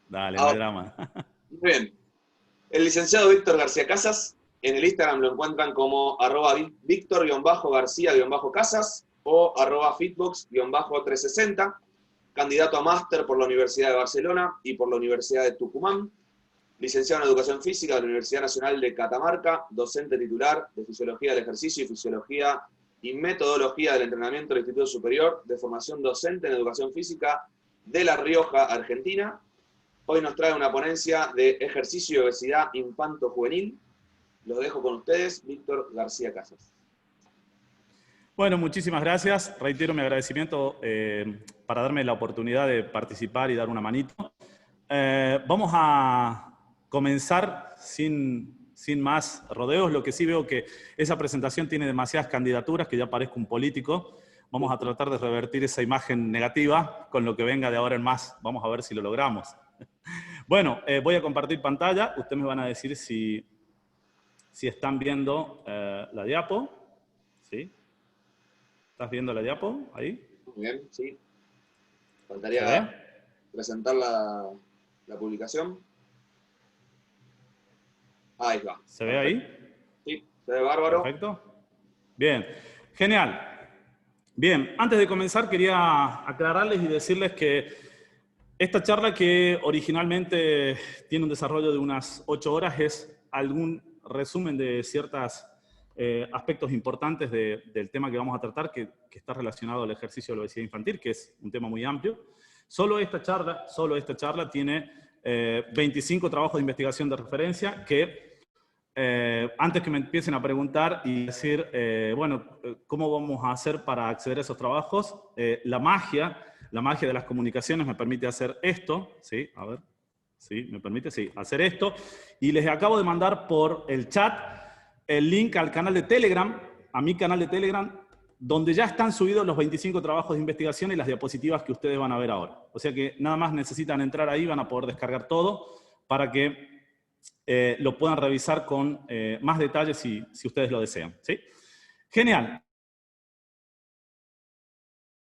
Dale, no hay drama. Muy bien. El licenciado Víctor García Casas, en el Instagram lo encuentran como @Víctor-García-Casas o @Fitbox-360, candidato a máster por la Universidad de Barcelona y por la Universidad de Tucumán, licenciado en Educación Física de la Universidad Nacional de Catamarca, docente titular de Fisiología del Ejercicio y Fisiología y Metodología del Entrenamiento del Instituto Superior de Formación Docente en Educación Física de La Rioja, Argentina. Hoy nos trae una ponencia de ejercicio y obesidad infanto-juvenil. Los dejo con ustedes, Víctor García Casas. Bueno, muchísimas gracias. Reitero mi agradecimiento para darme la oportunidad de participar y dar una manito. Vamos a comenzar sin más rodeos. Lo que sí veo que esa presentación tiene demasiadas candidaturas, que ya parezco un político. Vamos a tratar de revertir esa imagen negativa con lo que venga de ahora en más. Vamos a ver si lo logramos. Bueno, voy a compartir pantalla. Ustedes me van a decir si están viendo la diapo. ¿Sí? ¿Estás viendo la diapo ahí? Muy bien, sí. Faltaría presentar la publicación. Ahí va. ¿Se ve ahí? Sí, se ve bárbaro. Perfecto. Bien, genial. Bien, antes de comenzar quería aclararles y decirles que esta charla, que originalmente tiene un desarrollo de unas 8 horas, es algún resumen de ciertos aspectos importantes del tema que vamos a tratar, que está relacionado al ejercicio de la obesidad infantil, que es un tema muy amplio. Solo esta charla tiene 25 trabajos de investigación de referencia que, antes que me empiecen a preguntar y decir, bueno, ¿cómo vamos a hacer para acceder a esos trabajos? La magia de las comunicaciones me permite hacer esto, ¿sí? A ver, ¿sí? ¿Me permite? Sí, hacer esto. Y les acabo de mandar por el chat el link al canal de Telegram, a mi canal de Telegram, donde ya están subidos los 25 trabajos de investigación y las diapositivas que ustedes van a ver ahora. O sea que nada más necesitan entrar ahí, van a poder descargar todo para que lo puedan revisar con más detalles si ustedes lo desean, ¿sí? Genial.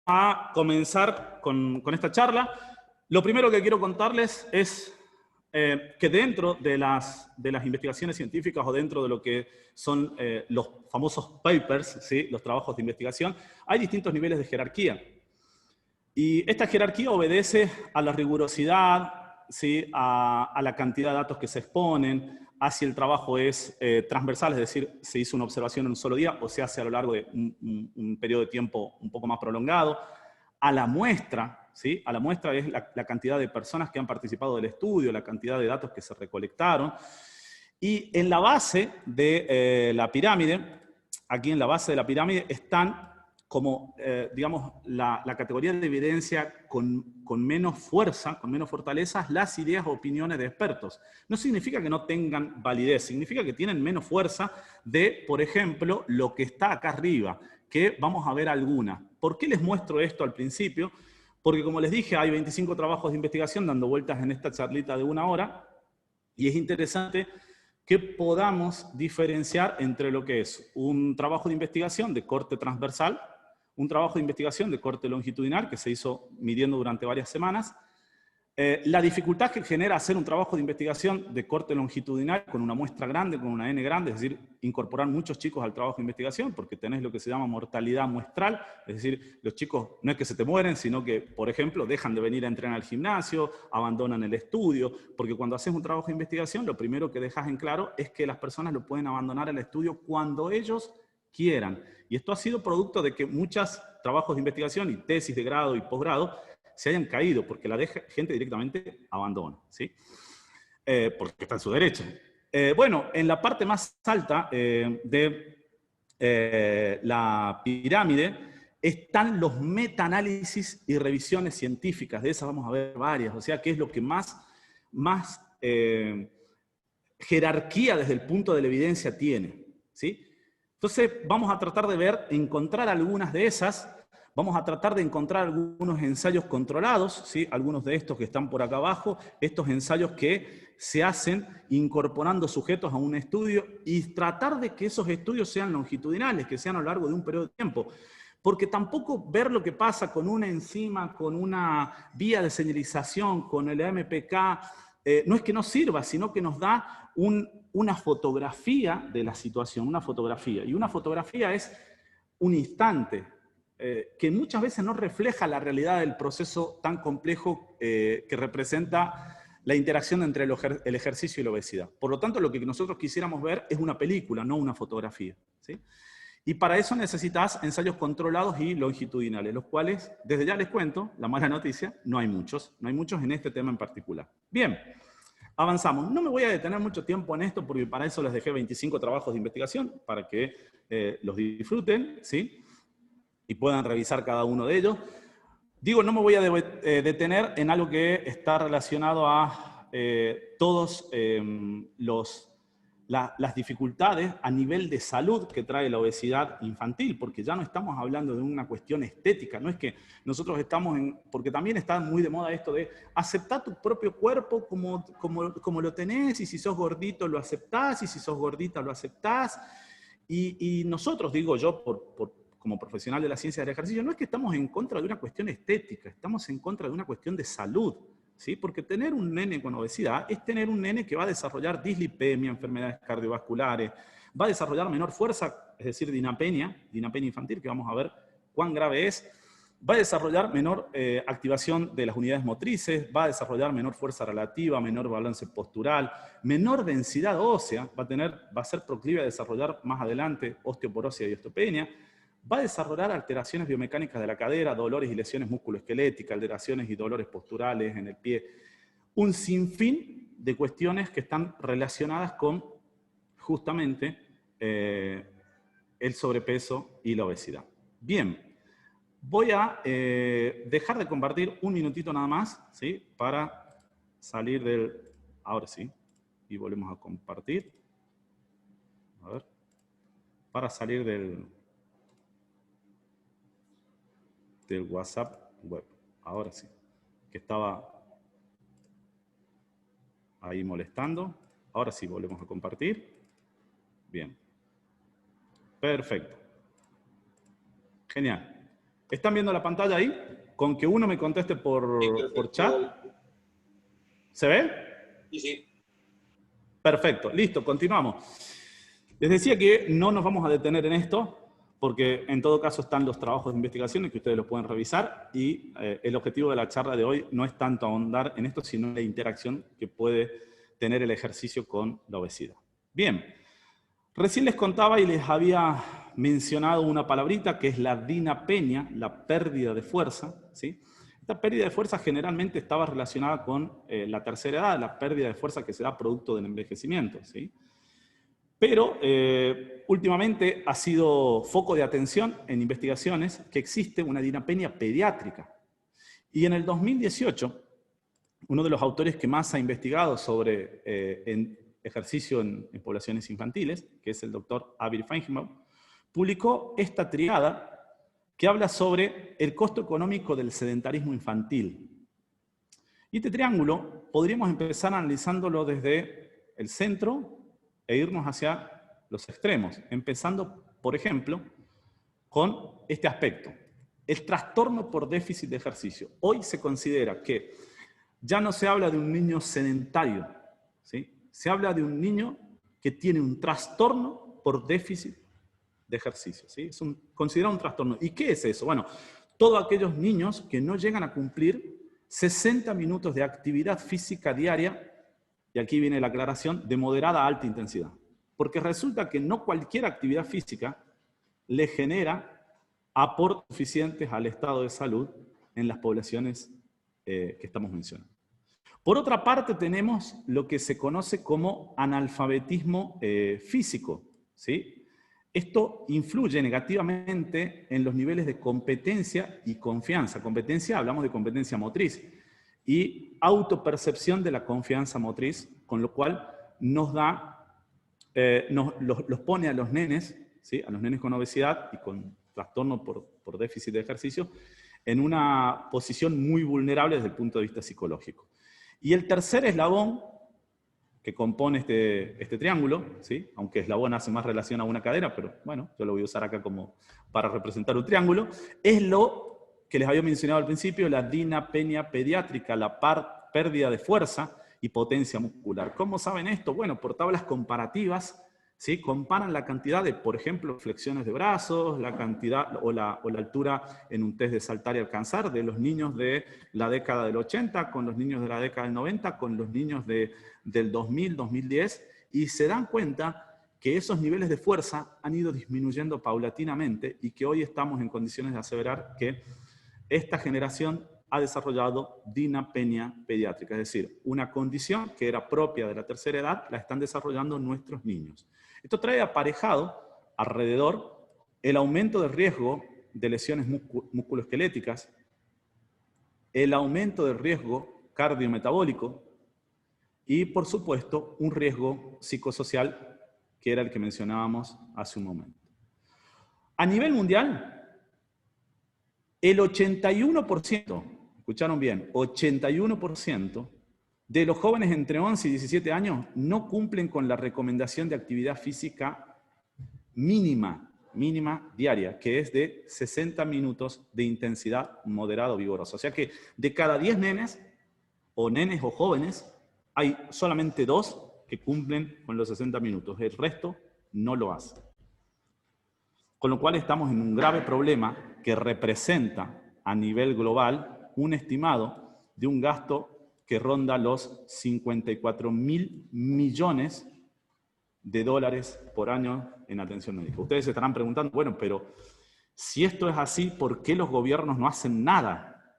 A comenzar con esta charla. Lo primero que quiero contarles es que dentro de las investigaciones científicas, o dentro de lo que son los famosos papers, ¿sí? Los trabajos de investigación, hay distintos niveles de jerarquía. Y esta jerarquía obedece a la rigurosidad, ¿sí? a la cantidad de datos que se exponen, a si el trabajo es transversal, es decir, se hizo una observación en un solo día o se hace a lo largo de un periodo de tiempo un poco más prolongado, a la muestra, ¿sí? A la muestra es la cantidad de personas que han participado del estudio, la cantidad de datos que se recolectaron. Y en la base de la pirámide, aquí en la base de la pirámide, están como, digamos, la categoría de evidencia con menos fuerza, con menos fortaleza, las ideas o opiniones de expertos. No significa que no tengan validez, significa que tienen menos fuerza de, por ejemplo, lo que está acá arriba, que vamos a ver alguna. ¿Por qué les muestro esto al principio? Porque, como les dije, hay 25 trabajos de investigación dando vueltas en esta charlita de 1 hora, y es interesante que podamos diferenciar entre lo que es un trabajo de investigación de corte transversal, un trabajo de investigación de corte longitudinal que se hizo midiendo durante varias semanas, la dificultad que genera hacer un trabajo de investigación de corte longitudinal con una muestra grande, con una N grande, es decir, incorporar muchos chicos al trabajo de investigación, porque tenés lo que se llama mortalidad muestral, es decir, los chicos no es que se te mueren, sino que, por ejemplo, dejan de venir a entrenar al gimnasio, abandonan el estudio, porque cuando haces un trabajo de investigación, lo primero que dejas en claro es que las personas lo pueden abandonar el estudio cuando ellos quieran. Y esto ha sido producto de que muchos trabajos de investigación y tesis de grado y posgrado se hayan caído, porque la gente directamente abandona, ¿sí? Porque está en su derecho. Bueno, en la parte más alta de la pirámide están los metaanálisis y revisiones científicas. De esas vamos a ver varias. O sea, ¿qué es lo que más jerarquía desde el punto de la evidencia tiene? ¿Sí? Entonces, vamos a tratar de encontrar algunas de esas. Vamos a tratar de encontrar algunos ensayos controlados, ¿sí? Algunos de estos que están por acá abajo, estos ensayos que se hacen incorporando sujetos a un estudio y tratar de que esos estudios sean longitudinales, que sean a lo largo de un periodo de tiempo. porque tampoco ver lo que pasa con una enzima, con una vía de señalización, con el AMPK, no es que no sirva, sino que nos da una fotografía de la situación, una fotografía. Y una fotografía es un instante, que muchas veces no refleja la realidad del proceso tan complejo que representa la interacción entre el ejercicio y la obesidad. Por lo tanto, lo que nosotros quisiéramos ver es una película, no una fotografía, ¿sí? Y para eso necesitas ensayos controlados y longitudinales, los cuales, desde ya les cuento, la mala noticia, no hay muchos en este tema en particular. Bien, avanzamos. No me voy a detener mucho tiempo en esto, porque para eso les dejé 25 trabajos de investigación, para que los disfruten, ¿sí? Y puedan revisar cada uno de ellos. Digo, no me voy a detener en algo que está relacionado a todos las dificultades a nivel de salud que trae la obesidad infantil, porque ya no estamos hablando de una cuestión estética, no es que nosotros estamos porque también está muy de moda esto de aceptar tu propio cuerpo como lo tenés, y si sos gordito lo aceptás, y si sos gordita lo aceptás, y nosotros, digo yo, como profesional de la ciencia del ejercicio, no es que estamos en contra de una cuestión estética, estamos en contra de una cuestión de salud, ¿sí? Porque tener un nene con obesidad es tener un nene que va a desarrollar dislipemia, enfermedades cardiovasculares, va a desarrollar menor fuerza, es decir, dinapenia infantil, que vamos a ver cuán grave es, va a desarrollar menor activación de las unidades motrices, va a desarrollar menor fuerza relativa, menor balance postural, menor densidad ósea, va a ser proclive a desarrollar más adelante osteoporosis y osteopenia, va a desarrollar alteraciones biomecánicas de la cadera, dolores y lesiones musculoesqueléticas, alteraciones y dolores posturales en el pie. Un sinfín de cuestiones que están relacionadas con justamente el sobrepeso y la obesidad. Bien, voy a dejar de compartir un minutito nada más, ¿sí? Para salir del... Ahora sí, y volvemos a compartir. A ver. Para salir del WhatsApp web. Ahora sí, que estaba ahí molestando. Ahora sí, volvemos a compartir. Bien. Perfecto. Genial. ¿Están viendo la pantalla ahí? Con que uno me conteste por chat. ¿Se ve? Sí, sí. Perfecto. Listo, continuamos. Les decía que no nos vamos a detener en esto, porque en todo caso están los trabajos de investigación que ustedes los pueden revisar, y el objetivo de la charla de hoy no es tanto ahondar en esto, sino en la interacción que puede tener el ejercicio con la obesidad. Bien, recién les contaba y les había mencionado una palabrita que es la dinapenia, la pérdida de fuerza, ¿sí? Esta pérdida de fuerza generalmente estaba relacionada con la tercera edad, la pérdida de fuerza que se da producto del envejecimiento, ¿sí? Pero últimamente ha sido foco de atención en investigaciones que existe una dinapenia pediátrica. Y en el 2018, uno de los autores que más ha investigado sobre ejercicio en poblaciones infantiles, que es el doctor Avi Feinbaum, publicó esta triada que habla sobre el costo económico del sedentarismo infantil. Y este triángulo podríamos empezar analizándolo desde el centro e irnos hacia los extremos, empezando, por ejemplo, con este aspecto, el trastorno por déficit de ejercicio. Hoy se considera que ya no se habla de un niño sedentario, ¿sí? Se habla de un niño que tiene un trastorno por déficit de ejercicio, ¿sí? Es considerado un trastorno. ¿Y qué es eso? Bueno, todos aquellos niños que no llegan a cumplir 60 minutos de actividad física diaria, y aquí viene la aclaración, de moderada a alta intensidad. Porque resulta que no cualquier actividad física le genera aportes suficientes al estado de salud en las poblaciones que estamos mencionando. Por otra parte, tenemos lo que se conoce como analfabetismo físico, ¿sí? Esto influye negativamente en los niveles de competencia y confianza. Competencia, hablamos de competencia motriz, y autopercepción de la confianza motriz, con lo cual nos da, los pone a los nenes, ¿sí? A los nenes con obesidad y con trastorno por déficit de ejercicio, en una posición muy vulnerable desde el punto de vista psicológico. Y el tercer eslabón, que compone este triángulo, ¿sí? Aunque eslabón hace más relación a una cadera, pero bueno, yo lo voy a usar acá como para representar un triángulo, es lo que les había mencionado al principio, la dinapenia pediátrica, la pérdida de fuerza y potencia muscular. ¿Cómo saben esto? Bueno, por tablas comparativas, ¿sí? Comparan la cantidad de, por ejemplo, flexiones de brazos, la cantidad o la altura en un test de saltar y alcanzar de los niños de la década del 80 con los niños de la década del 90, con los niños del 2000, 2010, y se dan cuenta que esos niveles de fuerza han ido disminuyendo paulatinamente y que hoy estamos en condiciones de aseverar que esta generación ha desarrollado dinapenia pediátrica, es decir, una condición que era propia de la tercera edad, la están desarrollando nuestros niños. Esto trae aparejado alrededor el aumento del riesgo de lesiones musculoesqueléticas, el aumento del riesgo cardiometabólico y, por supuesto, un riesgo psicosocial que era el que mencionábamos hace un momento. A nivel mundial, el 81%, escucharon bien, 81% de los jóvenes entre 11 y 17 años no cumplen con la recomendación de actividad física mínima diaria, que es de 60 minutos de intensidad moderada o vigorosa. O sea que de cada 10 nenes o jóvenes, hay solamente 2 que cumplen con los 60 minutos. El resto no lo hace. Con lo cual estamos en un grave problema que representa a nivel global un estimado de un gasto que ronda los 54.000 millones de dólares por año en atención médica. Ustedes se estarán preguntando, bueno, pero si esto es así, ¿por qué los gobiernos no hacen nada?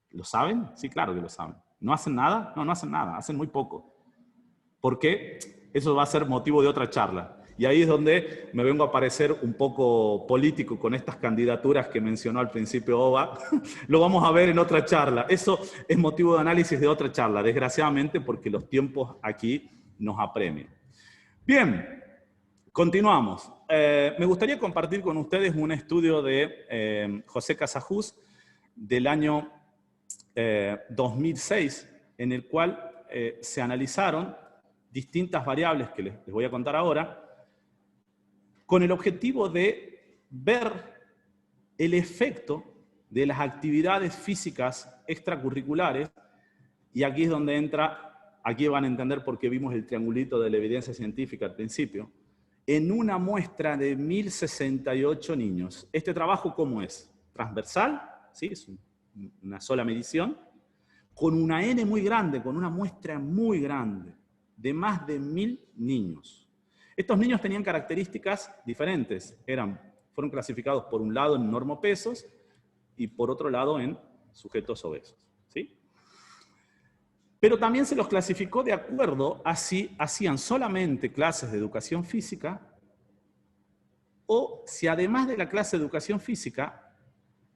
¿Lo saben? Sí, claro que lo saben. ¿No hacen nada? No, no hacen nada, hacen muy poco. ¿Por qué? Eso va a ser motivo de otra charla. Y ahí es donde me vengo a parecer un poco político con estas candidaturas que mencionó al principio Oba. Lo vamos a ver en otra charla. Eso es motivo de análisis de otra charla, desgraciadamente, porque los tiempos aquí nos apremian. Bien, continuamos. Me gustaría compartir con ustedes un estudio de José Casajús del año 2006, en el cual se analizaron distintas variables que les voy a contar ahora, con el objetivo de ver el efecto de las actividades físicas extracurriculares, y aquí es donde entra, aquí van a entender por qué vimos el triangulito de la evidencia científica al principio, en una muestra de 1.068 niños. ¿Este trabajo cómo es? Transversal, ¿sí? Es una sola medición, con una N muy grande, con una muestra muy grande, de más de 1.000 niños. Estos niños tenían características diferentes. Fueron clasificados por un lado en normopesos y por otro lado en sujetos obesos, ¿sí? Pero también se los clasificó de acuerdo a si hacían solamente clases de educación física o si además de la clase de educación física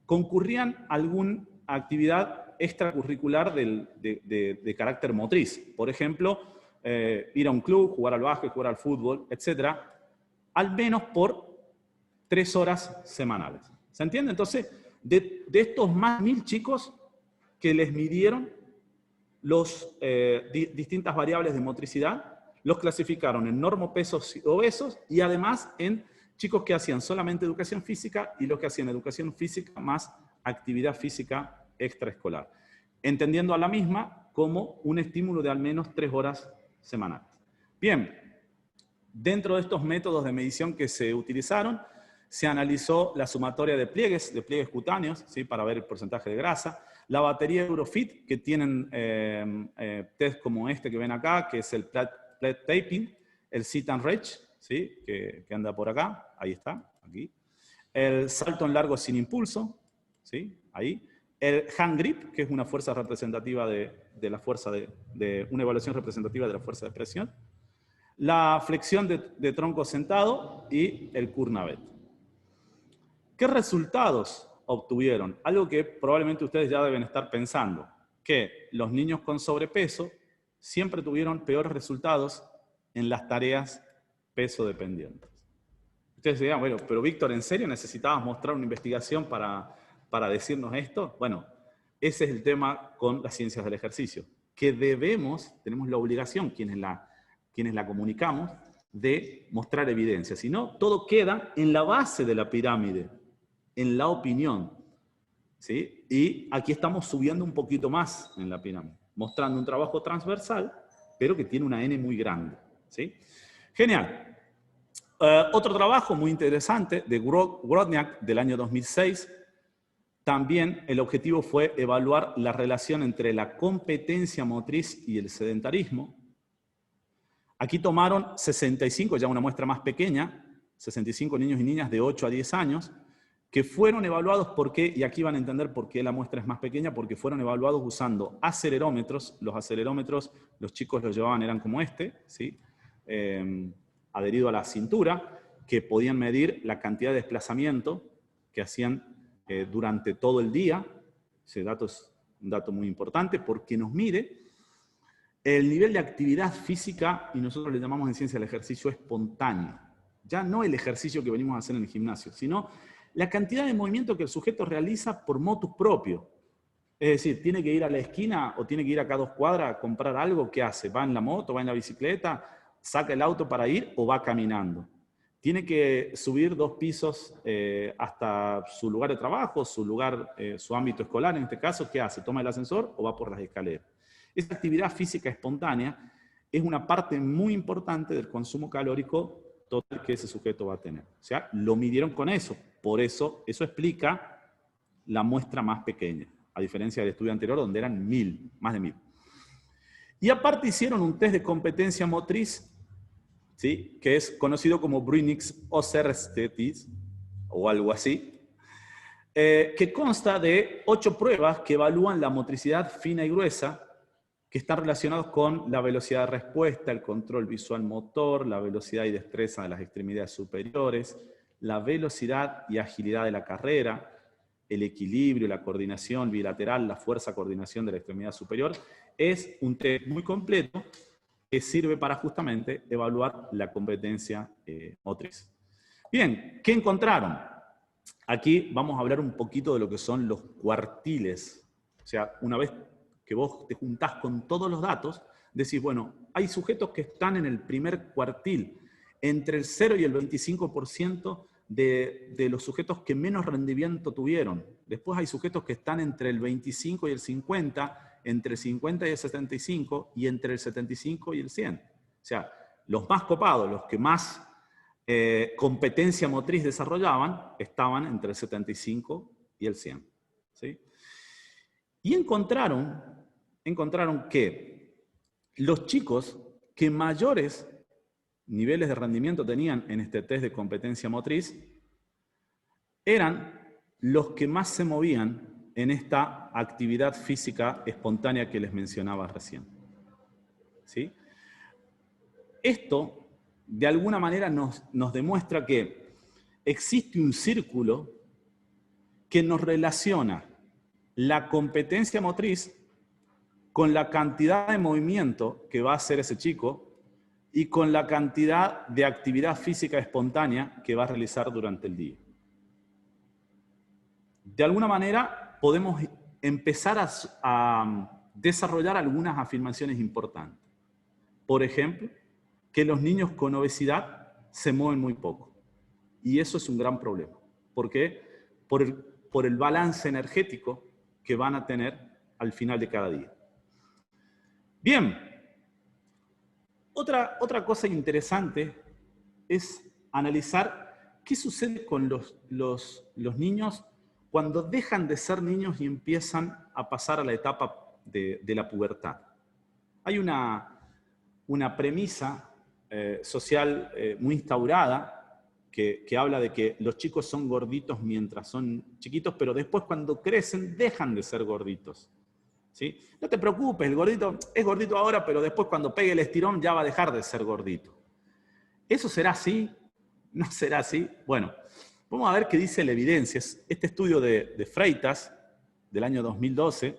concurrían a alguna actividad extracurricular de carácter motriz. Por ejemplo, ir a un club, jugar al básquet, jugar al fútbol, etc., al menos por 3 horas semanales. ¿Se entiende? Entonces, de estos más de 1.000 chicos que les midieron los distintas variables de motricidad, los clasificaron en normopesos y obesos y además en chicos que hacían solamente educación física y los que hacían educación física más actividad física extraescolar, entendiendo a la misma como un estímulo de al menos 3 horas semanales. Bien, dentro de estos métodos de medición que se utilizaron, se analizó la sumatoria de pliegues cutáneos, ¿sí? Para ver el porcentaje de grasa, la batería Eurofit, que tienen test como este que ven acá, que es el plate taping, el sit and reach, ¿sí? que anda por acá, ahí está, aquí. El salto en largo sin impulso, ¿sí? Ahí. El hand grip, que es una fuerza representativa de la fuerza de una evaluación representativa de la fuerza de presión. La flexión de tronco sentado y el Kurnavet. ¿Qué resultados obtuvieron? Algo que probablemente ustedes ya deben estar pensando, que los niños con sobrepeso siempre tuvieron peores resultados en las tareas peso dependientes. Ustedes dirán, bueno, pero Víctor, ¿en serio necesitabas mostrar una investigación para decirnos esto? Bueno, ese es el tema con las ciencias del ejercicio. que tenemos la obligación, quienes la comunicamos, de mostrar evidencia. Si no, todo queda en la base de la pirámide, en la opinión. ¿Sí? Y aquí estamos subiendo un poquito más en la pirámide, mostrando un trabajo transversal, pero que tiene una N muy grande. ¿Sí? Genial. Otro trabajo muy interesante de Wozniak del año 2006, también el objetivo fue evaluar la relación entre la competencia motriz y el sedentarismo. Aquí tomaron 65, ya una muestra más pequeña, 65 niños y niñas de 8 a 10 años, que fueron evaluados por qué, y aquí van a entender por qué la muestra es más pequeña, porque fueron evaluados usando acelerómetros. Los acelerómetros, los chicos los llevaban, eran como este, ¿sí? Adherido a la cintura, que podían medir la cantidad de desplazamiento que hacían durante todo el día. Ese dato es un dato muy importante porque nos mide el nivel de actividad física, y nosotros le llamamos en ciencia el ejercicio espontáneo. Ya no el ejercicio que venimos a hacer en el gimnasio, sino la cantidad de movimiento que el sujeto realiza por motus propio. Es decir, tiene que ir a la esquina o tiene que ir acá a 2 cuadras a comprar algo, ¿qué hace? ¿Va en la moto, va en la bicicleta, saca el auto para ir o va caminando? Tiene que subir 2 pisos hasta su lugar de trabajo, su ámbito escolar en este caso, ¿qué hace? ¿Toma el ascensor o va por las escaleras? Esa actividad física espontánea es una parte muy importante del consumo calórico total que ese sujeto va a tener. O sea, lo midieron con eso. Por eso, eso explica la muestra más pequeña, a diferencia del estudio anterior donde eran 1000, más de 1000. Y aparte hicieron un test de competencia motriz, ¿sí? Que es conocido como Brünnig's Ostertest o algo así, que consta de 8 pruebas que evalúan la motricidad fina y gruesa, que están relacionados con la velocidad de respuesta, el control visual motor, la velocidad y destreza de las extremidades superiores, la velocidad y agilidad de la carrera, el equilibrio, la coordinación bilateral, la fuerza, coordinación de la extremidad superior. Es un test muy completo que sirve para justamente evaluar la competencia motriz. Bien, ¿qué encontraron? Aquí vamos a hablar un poquito de lo que son los cuartiles. O sea, una vez que vos te juntás con todos los datos, decís, bueno, hay sujetos que están en el primer cuartil, entre el 0 y el 25% de los sujetos que menos rendimiento tuvieron. Después hay sujetos que están entre el 25 y el 50, entre el 50 y el 75, y entre el 75 y el 100. O sea, los más copados, los que más competencia motriz desarrollaban, estaban entre el 75 y el 100. ¿Sí? Y encontraron que los chicos que mayores niveles de rendimiento tenían en este test de competencia motriz eran los que más se movían en esta actividad física espontánea que les mencionaba recién. ¿Sí? Esto, de alguna manera, nos demuestra que existe un círculo que nos relaciona la competencia motriz con la cantidad de movimiento que va a hacer ese chico y con la cantidad de actividad física espontánea que va a realizar durante el día. De alguna manera podemos empezar a desarrollar algunas afirmaciones importantes. Por ejemplo, que los niños con obesidad se mueven muy poco. Y eso es un gran problema. ¿Por qué? Por el balance energético que van a tener al final de cada día. Bien, otra cosa interesante es analizar qué sucede con los niños cuando dejan de ser niños y empiezan a pasar a la etapa de la pubertad. Hay una premisa social muy instaurada que habla de que los chicos son gorditos mientras son chiquitos, pero después cuando crecen dejan de ser gorditos. ¿Sí? No te preocupes, el gordito es gordito ahora, pero después cuando pegue el estirón ya va a dejar de ser gordito. ¿Eso será así? ¿No será así? Bueno, vamos a ver qué dice la evidencia. Este estudio de Freitas, del año 2012,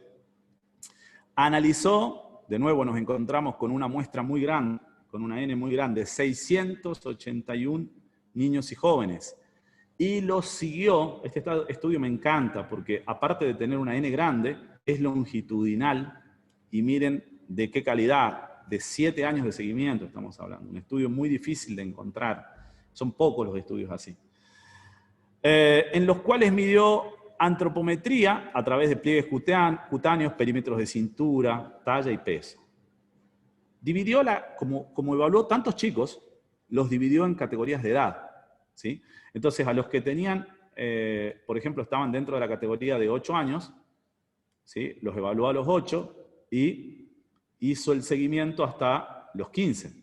analizó, de nuevo nos encontramos con una muestra muy grande, con una N muy grande, 681 niños y jóvenes. Y los siguió, este estudio me encanta, porque aparte de tener una N grande, es longitudinal, y miren ¿de qué calidad? De 7 años de seguimiento estamos hablando. Un estudio muy difícil de encontrar. Son pocos los estudios así. En los cuales midió antropometría a través de pliegues cutáneos, perímetros de cintura, talla y peso. Dividió, como evaluó tantos chicos, los dividió en categorías de edad, ¿sí? Entonces, a los que tenían, por ejemplo, estaban dentro de la categoría de 8 años, ¿sí? Los evaluó a los 8 y hizo el seguimiento hasta los 15.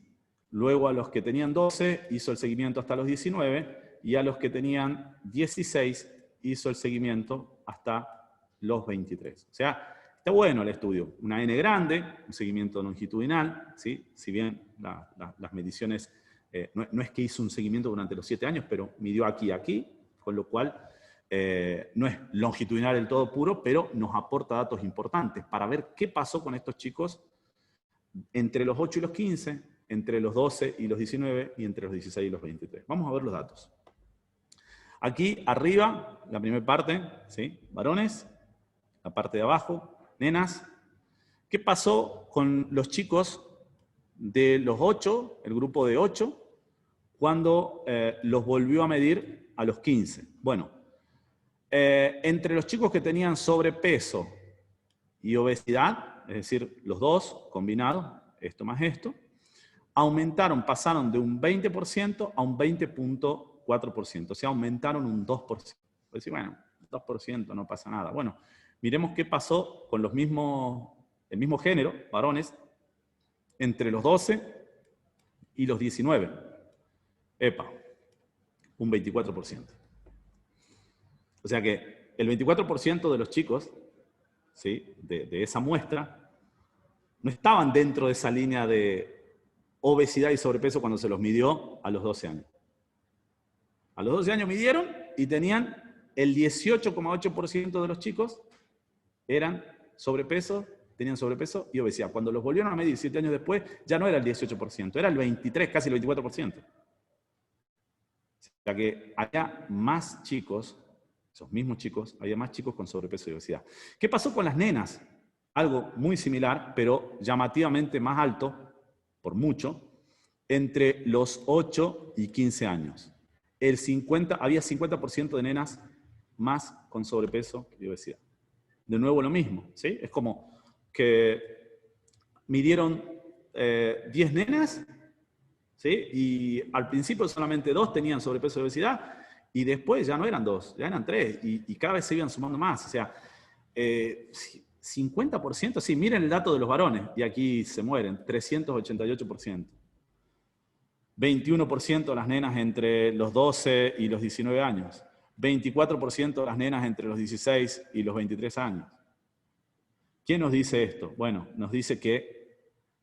Luego a los que tenían 12 hizo el seguimiento hasta los 19 y a los que tenían 16 hizo el seguimiento hasta los 23. O sea, está bueno el estudio. Una N grande, un seguimiento longitudinal, ¿sí? Si bien las mediciones, no es que hizo un seguimiento durante los 7 años, pero midió aquí y aquí, con lo cual no es longitudinal del todo puro, pero nos aporta datos importantes para ver qué pasó con estos chicos entre los 8 y los 15, entre los 12 y los 19 y entre los 16 y los 23. Vamos a ver los datos. Aquí arriba, la primera parte, ¿sí? Varones, la parte de abajo, nenas. ¿Qué pasó con los chicos de los 8, el grupo de 8, cuando los volvió a medir a los 15? Bueno, entre los chicos que tenían sobrepeso y obesidad, es decir, los dos combinados, esto más esto, aumentaron, pasaron de un 20% a un 20.4%, o sea, aumentaron un 2%. Puedes decir, bueno, 2% no pasa nada. Bueno, miremos qué pasó con el mismo género, varones, entre los 12 y los 19. Epa, un 24%. O sea que el 24% de los chicos, ¿sí? de esa muestra no estaban dentro de esa línea de obesidad y sobrepeso cuando se los midió a los 12 años. A los 12 años midieron y tenían el 18,8% de los chicos tenían sobrepeso y obesidad. Cuando los volvieron a medir 7 años después, ya no era el 18%, era el 23%, casi el 24%. O sea que había más chicos, esos mismos chicos, había más chicos con sobrepeso y obesidad. ¿Qué pasó con las nenas? Algo muy similar, pero llamativamente más alto, por mucho, entre los 8 y 15 años. Había 50% de nenas más con sobrepeso y obesidad. De nuevo lo mismo, ¿sí? Es como que midieron 10 nenas, ¿sí? Y al principio solamente 2 tenían sobrepeso y obesidad, y después ya no eran 2, ya eran 3, y cada vez se iban sumando más. O sea, 50%, sí, miren el dato de los varones, y aquí se mueren, 388%. 21% las nenas entre los 12 y los 19 años. 24% las nenas entre los 16 y los 23 años. ¿Quién nos dice esto? Bueno, nos dice que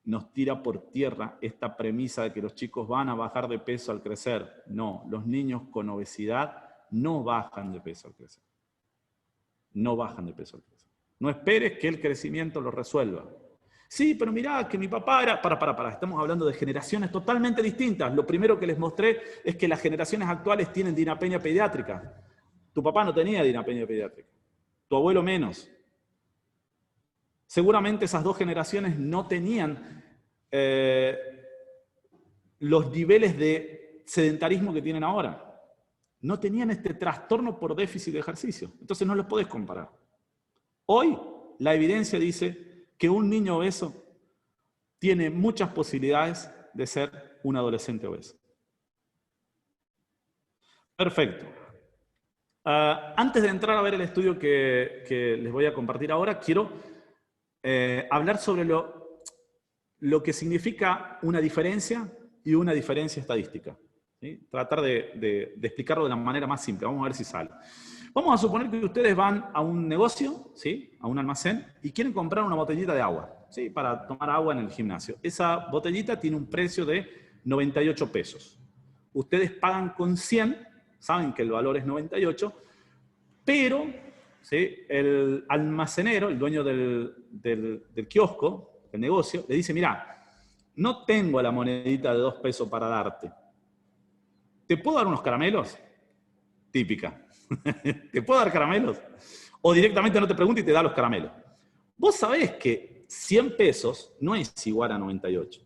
nos tira por tierra esta premisa de que los chicos van a bajar de peso al crecer. No, los niños con obesidad no bajan de peso al crecer. No bajan de peso al crecer. No esperes que el crecimiento lo resuelva. Sí, pero mirá, que mi papá era... Para, estamos hablando de generaciones totalmente distintas. Lo primero que les mostré es que las generaciones actuales tienen dinapenia pediátrica. Tu papá no tenía dinapenia pediátrica. Tu abuelo menos. Seguramente esas dos generaciones no tenían los niveles de sedentarismo que tienen ahora. No tenían este trastorno por déficit de ejercicio. Entonces no los podés comparar. Hoy la evidencia dice que un niño obeso tiene muchas posibilidades de ser un adolescente obeso. Perfecto. Antes de entrar a ver el estudio que les voy a compartir ahora, quiero hablar sobre lo que significa una diferencia y una diferencia estadística. ¿Sí? Tratar de explicarlo de la manera más simple. Vamos a ver si sale. Vamos a suponer que ustedes van a un negocio, ¿sí? A un almacén, y quieren comprar una botellita de agua, ¿sí? Para tomar agua en el gimnasio. Esa botellita tiene un precio de 98 pesos. Ustedes pagan con 100, saben que el valor es 98, pero ¿sí? El almacenero, el dueño del kiosco, del negocio, le dice, mira, no tengo la monedita de 2 pesos para darte. ¿Te puedo dar unos caramelos? Típica. ¿Te puedo dar caramelos? O directamente no te pregunta y te da los caramelos. Vos sabés que 100 pesos no es igual a 98.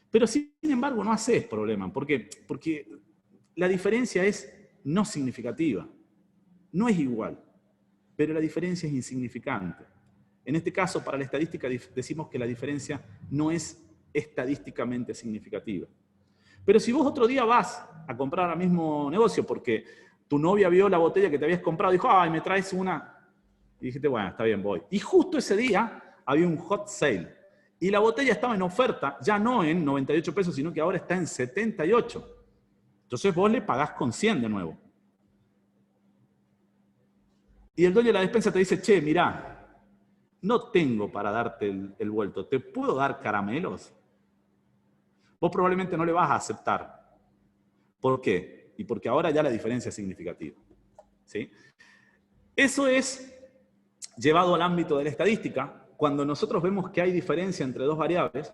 Pero sin embargo no haces problema. ¿Por qué? Porque la diferencia es no significativa. No es igual, pero la diferencia es insignificante. En este caso, para la estadística, decimos que la diferencia no es estadísticamente significativa. Pero si vos otro día vas a comprar al mismo negocio porque tu novia vio la botella que te habías comprado y dijo, ay, me traes una. Y dijiste, bueno, está bien, voy. Y justo ese día había un hot sale. Y la botella estaba en oferta, ya no en 98 pesos, sino que ahora está en 78. Entonces vos le pagás con 100 de nuevo. Y el dueño de la despensa te dice, che, mirá, no tengo para darte el vuelto, ¿te puedo dar caramelos? Vos probablemente no le vas a aceptar. ¿Por qué? Y porque ahora ya la diferencia es significativa. ¿Sí? Eso es llevado al ámbito de la estadística, cuando nosotros vemos que hay diferencia entre dos variables,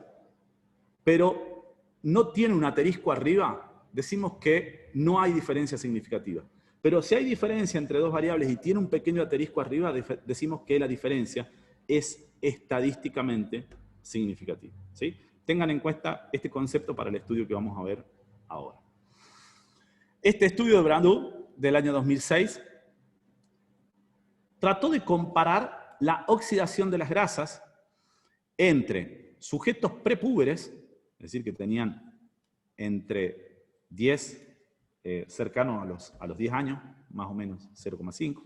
pero no tiene un asterisco arriba, decimos que no hay diferencia significativa. Pero si hay diferencia entre dos variables y tiene un pequeño asterisco arriba, decimos que la diferencia es estadísticamente significativa. ¿Sí? Tengan en cuenta este concepto para el estudio que vamos a ver ahora. Este estudio de Brandau, del año 2006, trató de comparar la oxidación de las grasas entre sujetos prepúberes, es decir, que tenían entre 10, cercanos a los 10 años, más o menos 0,5,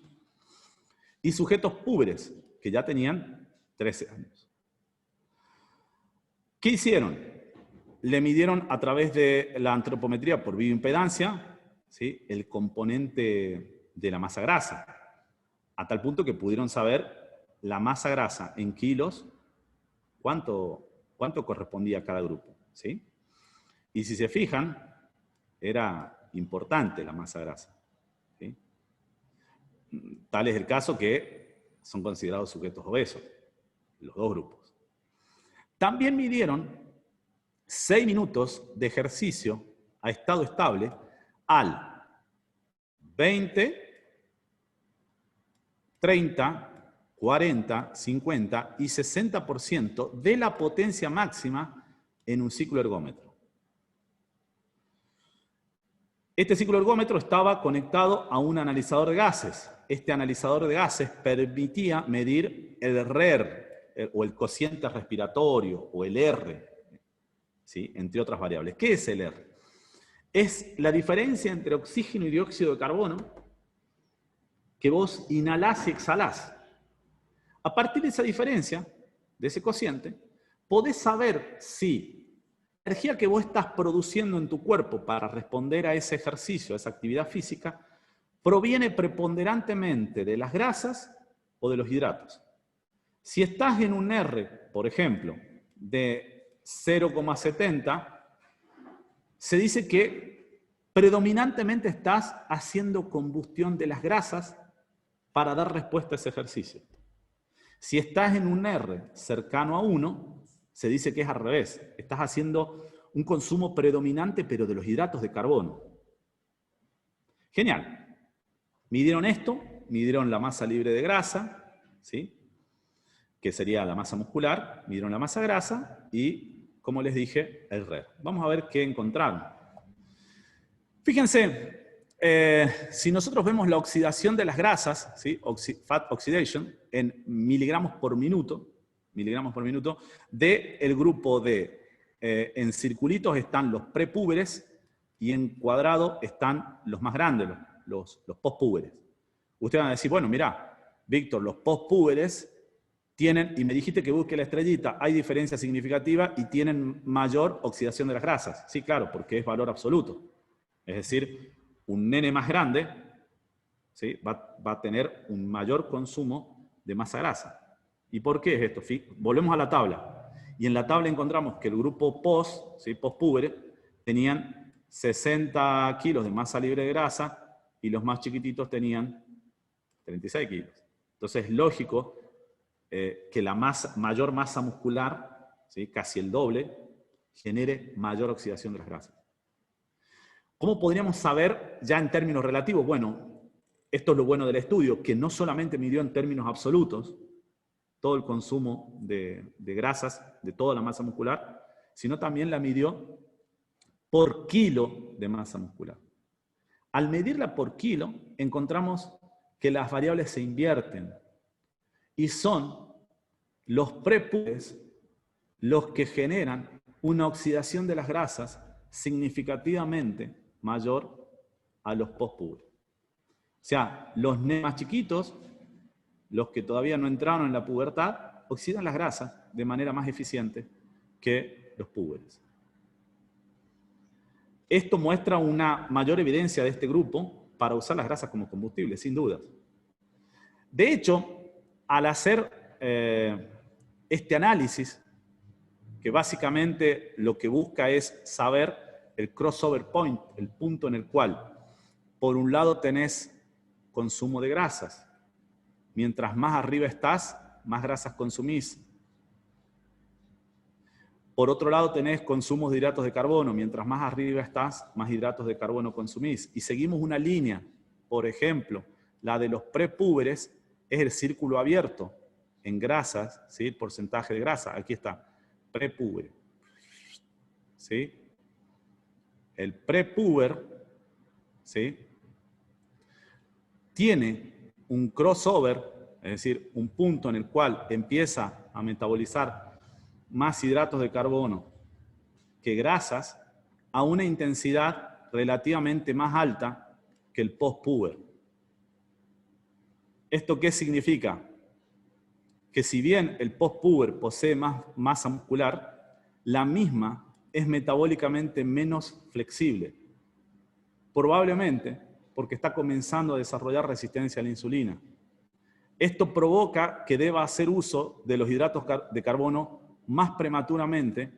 y sujetos púberes, que ya tenían 13 años. ¿Qué hicieron? Le midieron a través de la antropometría por bioimpedancia, ¿sí?, el componente de la masa grasa, a tal punto que pudieron saber la masa grasa en kilos, cuánto correspondía a cada grupo. ¿Sí? Y si se fijan, era importante la masa grasa. ¿Sí? Tal es el caso que son considerados sujetos obesos, los dos grupos. También midieron 6 minutos de ejercicio a estado estable al 20, 30, 40, 50 y 60% de la potencia máxima en un ciclo ergómetro. Este ciclo ergómetro estaba conectado a un analizador de gases. Este analizador de gases permitía medir el RER, o el cociente respiratorio, o el R, ¿sí?, entre otras variables. ¿Qué es el R? Es la diferencia entre oxígeno y dióxido de carbono que vos inhalás y exhalás. A partir de esa diferencia, de ese cociente, podés saber si la energía que vos estás produciendo en tu cuerpo para responder a ese ejercicio, a esa actividad física, proviene preponderantemente de las grasas o de los hidratos. Si estás en un R, por ejemplo, de 0,70, se dice que predominantemente estás haciendo combustión de las grasas para dar respuesta a ese ejercicio. Si estás en un R cercano a 1, se dice que es al revés. Estás haciendo un consumo predominante, pero de los hidratos de carbono. Genial. Midieron esto, midieron la masa libre de grasa, ¿sí?, que sería la masa muscular, midieron la masa grasa y, como les dije, el RER. Vamos a ver qué encontraron. Fíjense, si nosotros vemos la oxidación de las grasas, ¿sí?, fat oxidation, en miligramos por minuto, del grupo de, en circulitos están los prepúberes y en cuadrado están los más grandes, los postpúberes. Ustedes van a decir, bueno, mirá, Víctor, los postpúberes tienen, y me dijiste que busque la estrellita, hay diferencia significativa y tienen mayor oxidación de las grasas. Sí, claro, porque es valor absoluto. Es decir, un nene más grande, ¿sí?, va a tener un mayor consumo de masa grasa. ¿Y por qué es esto? Volvemos a la tabla. Y en la tabla encontramos que el grupo ¿sí?, postpúbere, tenían 60 kilos de masa libre de grasa y los más chiquititos tenían 36 kilos. Entonces es lógico que la mayor masa muscular, ¿sí?, casi el doble, genere mayor oxidación de las grasas. ¿Cómo podríamos saber ya en términos relativos? Bueno, esto es lo bueno del estudio, que no solamente midió en términos absolutos, todo el consumo de grasas, de toda la masa muscular, sino también la midió por kilo de masa muscular. Al medirla por kilo, encontramos que las variables se invierten y son los prepúberes los que generan una oxidación de las grasas significativamente mayor a los postpúberes. O sea, los nenes más chiquitos, los que todavía no entraron en la pubertad, oxidan las grasas de manera más eficiente que los púberes. Esto muestra una mayor evidencia de este grupo para usar las grasas como combustible, sin dudas. De hecho, al hacer este análisis, que básicamente lo que busca es saber el crossover point, el punto en el cual, por un lado, tenés consumo de grasas. Mientras más arriba estás, más grasas consumís. Por otro lado, tenés consumos de hidratos de carbono. Mientras más arriba estás, más hidratos de carbono consumís. Y seguimos una línea. Por ejemplo, la de los prepúberes es el círculo abierto en grasas, ¿sí? El porcentaje de grasa. Aquí está, prepúber. ¿Sí? El prepúber, ¿sí?, tiene un crossover, es decir, un punto en el cual empieza a metabolizar más hidratos de carbono que grasas a una intensidad relativamente más alta que el postpuber. ¿Esto qué significa? Que si bien el postpuber posee más masa muscular, la misma es metabólicamente menos flexible. Probablemente porque está comenzando a desarrollar resistencia a la insulina. Esto provoca que deba hacer uso de los hidratos de carbono más prematuramente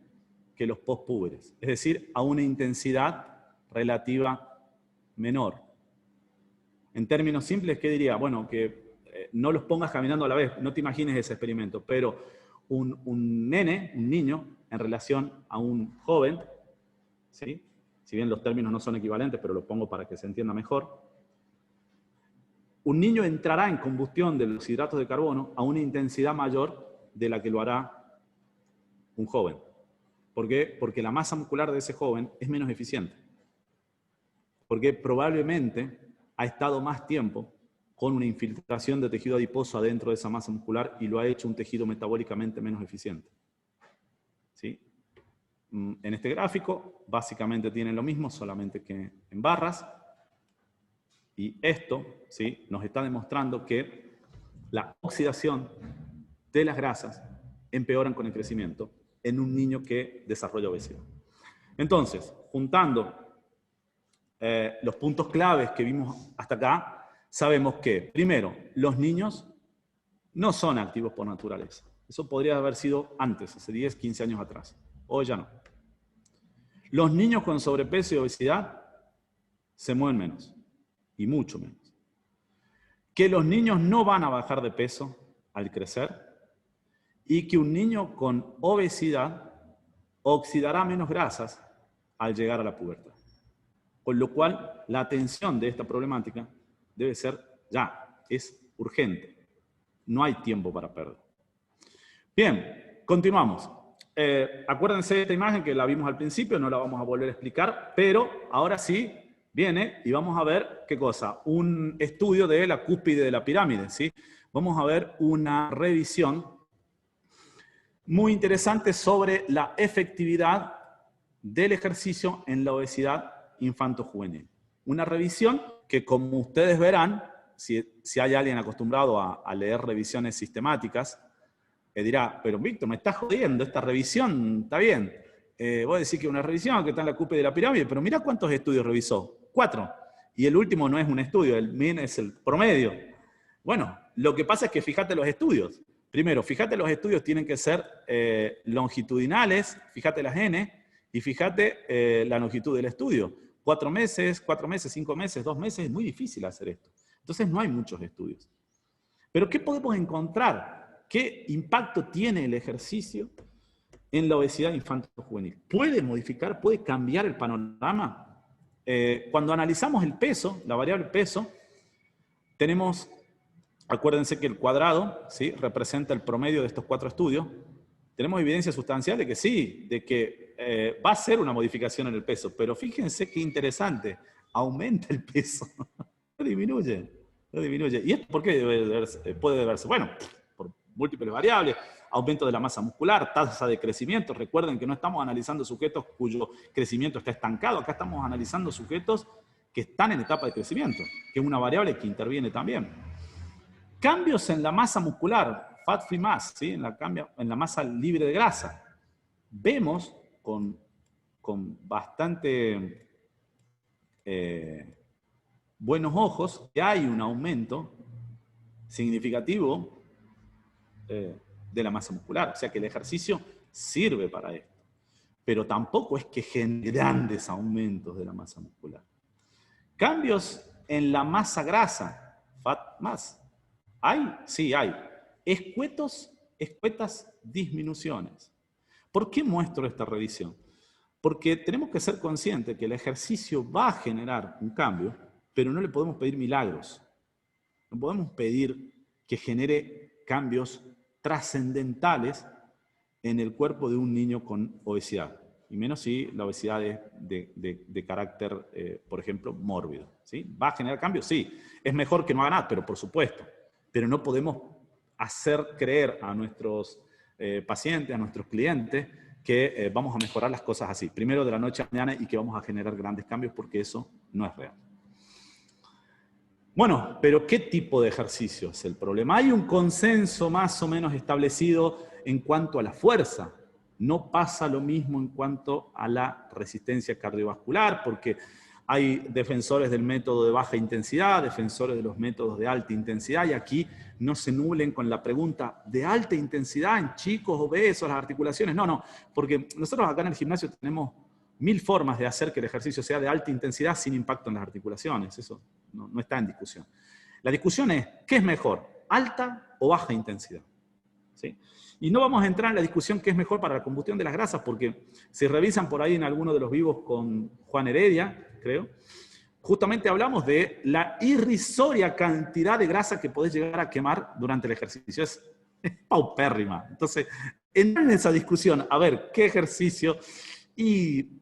que los postpúberes, es decir, a una intensidad relativa menor. En términos simples, ¿qué diría? Bueno, que no los pongas caminando a la vez, no te imagines ese experimento, pero un nene, un niño, en relación a un joven, ¿sí?, si bien los términos no son equivalentes, pero lo pongo para que se entienda mejor, un niño entrará en combustión de los hidratos de carbono a una intensidad mayor de la que lo hará un joven. ¿Por qué? Porque la masa muscular de ese joven es menos eficiente. Porque probablemente ha estado más tiempo con una infiltración de tejido adiposo adentro de esa masa muscular y lo ha hecho un tejido metabólicamente menos eficiente. ¿Sí? En este gráfico básicamente tienen lo mismo, solamente que en barras. Y esto, ¿sí?, nos está demostrando que la oxidación de las grasas empeoran con el crecimiento en un niño que desarrolla obesidad. Entonces, juntando los puntos claves que vimos hasta acá, sabemos que, primero, los niños no son activos por naturaleza. Eso podría haber sido antes, hace 10, 15 años atrás. Hoy ya no. Los niños con sobrepeso y obesidad se mueven menos, y mucho menos. Que los niños no van a bajar de peso al crecer, y que un niño con obesidad oxidará menos grasas al llegar a la pubertad. Con lo cual, la atención de esta problemática debe ser ya, es urgente. No hay tiempo para perder. Bien, continuamos. Acuérdense de esta imagen que la vimos al principio, no la vamos a volver a explicar, pero ahora sí viene y vamos a ver, ¿qué cosa? Un estudio de la cúspide de la pirámide, ¿sí? Vamos a ver una revisión muy interesante sobre la efectividad del ejercicio en la obesidad infanto-juvenil. Una revisión que, como ustedes verán, si hay alguien acostumbrado a leer revisiones sistemáticas, dirá, pero Víctor, me estás jodiendo, esta revisión está bien. Vos decís que una revisión que está en la cúspide de la pirámide, pero mirá cuántos estudios revisó. 4. Y el último no es un estudio, el mean es el promedio. Bueno, lo que pasa es que fíjate los estudios. Primero, fíjate los estudios tienen que ser longitudinales, fíjate las N, y fíjate la longitud del estudio. 4 meses, 5 meses, 2 meses, es muy difícil hacer esto. Entonces no hay muchos estudios. Pero ¿qué podemos encontrar? ¿Qué impacto tiene el ejercicio en la obesidad infanto-juvenil? ¿Puede modificar, puede cambiar el panorama? Cuando analizamos el peso, la variable peso, tenemos Acuérdense que el cuadrado, ¿sí?, representa el promedio de estos 4 estudios. Tenemos evidencia sustancial de que sí, de que va a ser una modificación en el peso, pero fíjense qué interesante, aumenta el peso, no disminuye, no disminuye. ¿Y esto por qué puede deberse? Bueno, por múltiples variables, aumento de la masa muscular, tasa de crecimiento. Recuerden que no estamos analizando sujetos cuyo crecimiento está estancado, acá estamos analizando sujetos que están en etapa de crecimiento, que es una variable que interviene también. Cambios en la masa muscular, fat free mass, ¿sí?, en la masa libre de grasa. Vemos con bastante buenos ojos que hay un aumento significativo de la masa muscular. O sea que el ejercicio sirve para esto. Pero tampoco es que genere grandes aumentos de la masa muscular. Cambios en la masa grasa, fat mass. ¿Hay? Sí, hay. Escuetas disminuciones. ¿Por qué muestro esta revisión? Porque tenemos que ser conscientes que el ejercicio va a generar un cambio, pero no le podemos pedir milagros. No podemos pedir que genere cambios trascendentales en el cuerpo de un niño con obesidad. Y menos si la obesidad es de carácter, por ejemplo, mórbido. ¿Sí? ¿Va a generar cambios? Sí. Es mejor que no haga nada, pero por supuesto. Pero no podemos hacer creer a nuestros pacientes, a nuestros clientes, que vamos a mejorar las cosas así, primero de la noche a la mañana, y que vamos a generar grandes cambios, porque eso no es real. Bueno, pero ¿qué tipo de ejercicio es el problema? Hay un consenso más o menos establecido en cuanto a la fuerza. No pasa lo mismo en cuanto a la resistencia cardiovascular, porque hay defensores del método de baja intensidad, defensores de los métodos de alta intensidad, y aquí no se nublen con la pregunta de alta intensidad en chicos obesos, las articulaciones. No, porque nosotros acá en el gimnasio tenemos 1000 formas de hacer que el ejercicio sea de alta intensidad sin impacto en las articulaciones. Eso no está en discusión. La discusión es, ¿qué es mejor? ¿Alta o baja intensidad? ¿Sí? Y no vamos a entrar en la discusión qué es mejor para la combustión de las grasas, porque si revisan por ahí en alguno de los vivos con Juan Heredia, creo, justamente hablamos de la irrisoria cantidad de grasa que podés llegar a quemar durante el ejercicio. Es paupérrima. Entonces, entrar en esa discusión, a ver qué ejercicio, y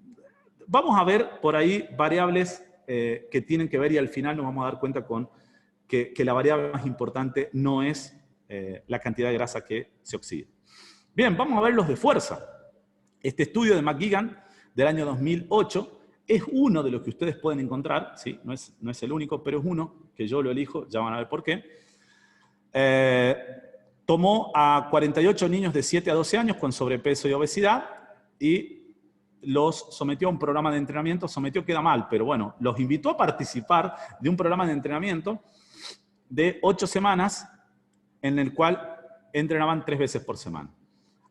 vamos a ver por ahí variables que tienen que ver, y al final nos vamos a dar cuenta con que la variable más importante no es la cantidad de grasa que se oxida. Bien, vamos a ver los de fuerza. Este estudio de McGuigan del año 2008 es uno de los que ustedes pueden encontrar, ¿sí? No es el único, pero es uno que yo lo elijo, ya van a ver por qué. Tomó a 48 niños de 7 a 12 años con sobrepeso y obesidad y los sometió a un programa de entrenamiento. Sometió queda mal, pero bueno, los invitó a participar de un programa de entrenamiento de 8 semanas en el cual entrenaban 3 veces por semana.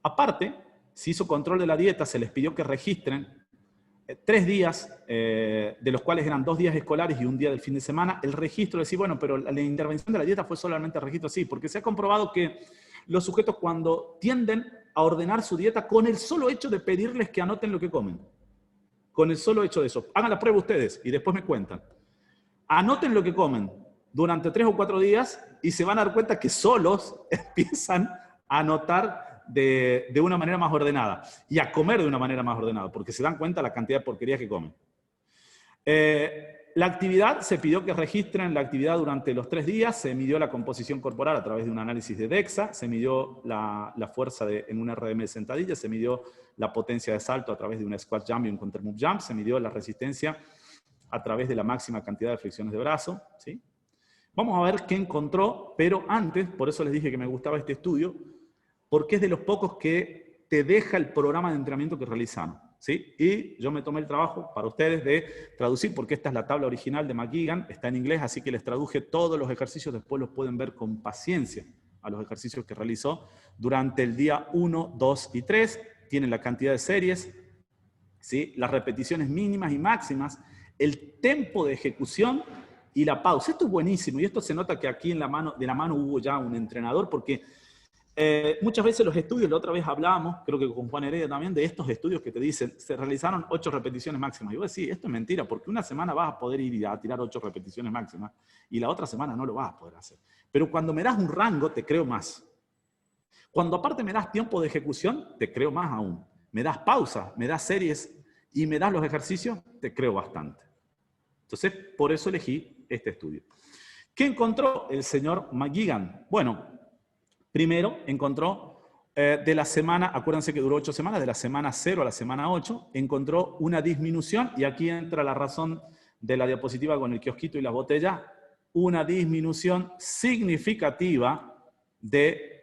Aparte, se hizo control de la dieta, se les pidió que registren 3 días, de los cuales eran 2 días escolares y 1 día del fin de semana. El registro, decir, bueno, pero la intervención de la dieta fue solamente el registro, sí, porque se ha comprobado que los sujetos cuando tienden a ordenar su dieta con el solo hecho de pedirles que anoten lo que comen, con el solo hecho de eso, hagan la prueba ustedes y después me cuentan. Anoten lo que comen durante 3 o 4 días y se van a dar cuenta que solos empiezan a anotar de una manera más ordenada y a comer de una manera más ordenada, porque se dan cuenta de la cantidad de porquerías que comen. La actividad, se pidió que registren la actividad durante los 3 días, se midió la composición corporal a través de un análisis de DEXA, se midió la fuerza en un RM de sentadilla, se midió la potencia de salto a través de un squat jump y un counter move jump, se midió la resistencia a través de la máxima cantidad de flexiones de brazo, ¿sí? Vamos a ver qué encontró, pero antes, por eso les dije que me gustaba este estudio, porque es de los pocos que te deja el programa de entrenamiento que realizamos, ¿sí? Y yo me tomé el trabajo para ustedes de traducir, porque esta es la tabla original de McGuigan, está en inglés, así que les traduje todos los ejercicios, después los pueden ver con paciencia a los ejercicios que realizó durante el día 1, 2 y 3, tienen la cantidad de series, ¿sí? Las repeticiones mínimas y máximas, el tiempo de ejecución y la pausa. Esto es buenísimo, y esto se nota que aquí de la mano hubo ya un entrenador, porque muchas veces los estudios, la otra vez hablábamos, creo que con Juan Heredia también, de estos estudios que te dicen, se realizaron 8 repeticiones máximas. Y vos decís, esto es mentira, porque una semana vas a poder ir a tirar 8 repeticiones máximas, y la otra semana no lo vas a poder hacer. Pero cuando me das un rango, te creo más. Cuando aparte me das tiempo de ejecución, te creo más aún. Me das pausas, me das series y me das los ejercicios, te creo bastante. Entonces, por eso elegí este estudio. ¿Qué encontró el señor McGuigan? Bueno, primero encontró de la semana, acuérdense que duró 8 semanas, de la semana 0 a la semana 8, encontró una disminución, y aquí entra la razón de la diapositiva con el kiosquito y las botellas, una disminución significativa de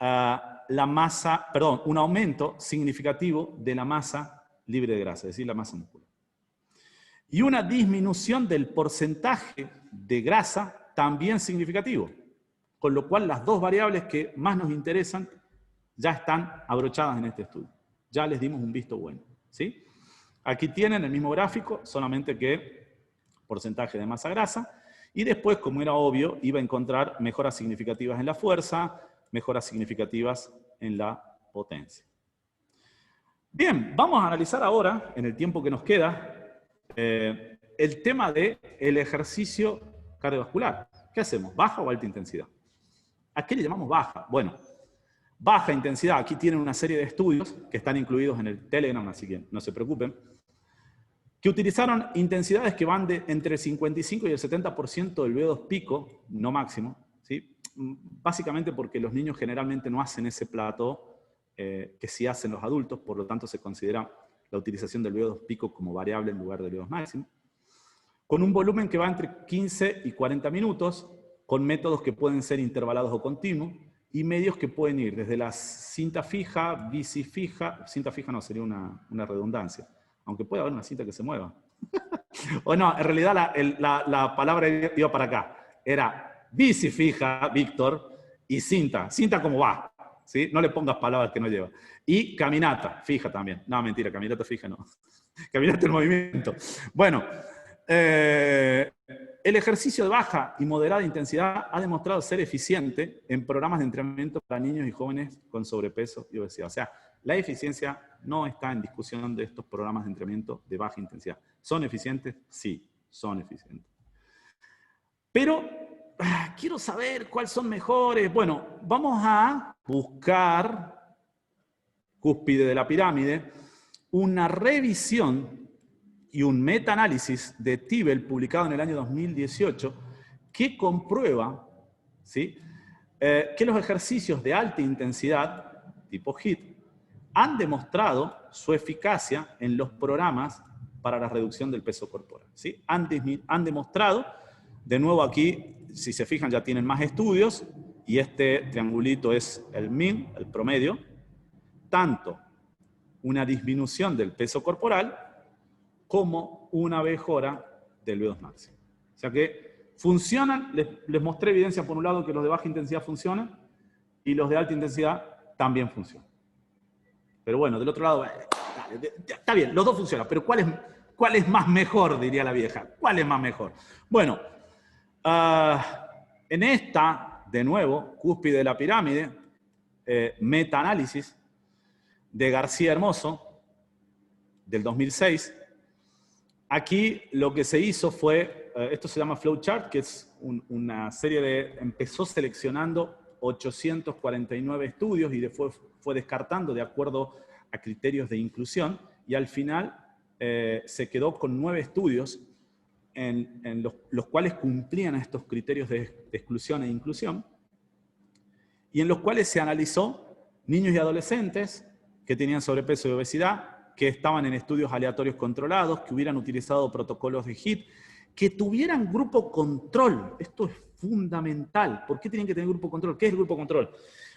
la masa, perdón, un aumento significativo de la masa libre de grasa, es decir, la masa muscular. Y una disminución del porcentaje de grasa también significativo, con lo cual las dos variables que más nos interesan ya están abrochadas en este estudio. Ya les dimos un visto bueno, ¿sí? Aquí tienen el mismo gráfico, solamente que porcentaje de masa grasa, y después, como era obvio, iba a encontrar mejoras significativas en la fuerza, mejoras significativas en la potencia. Bien, vamos a analizar ahora, en el tiempo que nos queda, el tema del ejercicio cardiovascular. ¿Qué hacemos? ¿Baja o alta intensidad? ¿A qué le llamamos baja? Bueno, baja intensidad, aquí tienen una serie de estudios que están incluidos en el Telegram, así que no se preocupen, que utilizaron intensidades que van de entre el 55 y el 70% del VO2 pico, no máximo, ¿sí? Básicamente porque los niños generalmente no hacen ese plató que sí hacen los adultos, por lo tanto se considera la utilización del VO2 pico como variable en lugar del VO2 máximo, con un volumen que va entre 15 y 40 minutos, con métodos que pueden ser intervalados o continuos, y medios que pueden ir desde la cinta fija, bici fija, cinta fija no, sería una redundancia, aunque puede haber una cinta que se mueva. O no, en realidad la palabra iba para acá, era bici fija, Víctor, y cinta como va, ¿sí? No le pongas palabras que no lleva. Y caminata fija también. No, mentira, caminata fija no. Caminata en movimiento. Bueno, el ejercicio de baja y moderada intensidad ha demostrado ser eficiente en programas de entrenamiento para niños y jóvenes con sobrepeso y obesidad. O sea, la eficiencia no está en discusión de estos programas de entrenamiento de baja intensidad. ¿Son eficientes? Sí, son eficientes. Pero quiero saber cuáles son mejores. Bueno, vamos a buscar, cúspide de la pirámide, una revisión y un metaanálisis de Tibel publicado en el año 2018 que comprueba, ¿sí?, que los ejercicios de alta intensidad, tipo HIIT, han demostrado su eficacia en los programas para la reducción del peso corporal, ¿sí? Han demostrado, de nuevo aquí, si se fijan ya tienen más estudios, y este triangulito es el mean, el promedio, tanto una disminución del peso corporal como una mejora del VO2 máximo. O sea que funcionan, les mostré evidencia por un lado que los de baja intensidad funcionan y los de alta intensidad también funcionan. Pero bueno, del otro lado, está bien, los dos funcionan, pero ¿cuál es más mejor, diría la vieja? ¿Cuál es más mejor? Bueno, en esta, de nuevo, cúspide de la pirámide, metaanálisis de García Hermoso, del 2006, aquí lo que se hizo fue, esto se llama flowchart, que es una serie de, empezó seleccionando 849 estudios y después fue descartando de acuerdo a criterios de inclusión, y al final se quedó con 9 estudios en los cuales cumplían estos criterios de exclusión e inclusión, y en los cuales se analizó niños y adolescentes que tenían sobrepeso y obesidad, que estaban en estudios aleatorios controlados, que hubieran utilizado protocolos de HIIT, que tuvieran grupo control. Esto es fundamental. ¿Por qué tienen que tener grupo control? ¿Qué es el grupo control?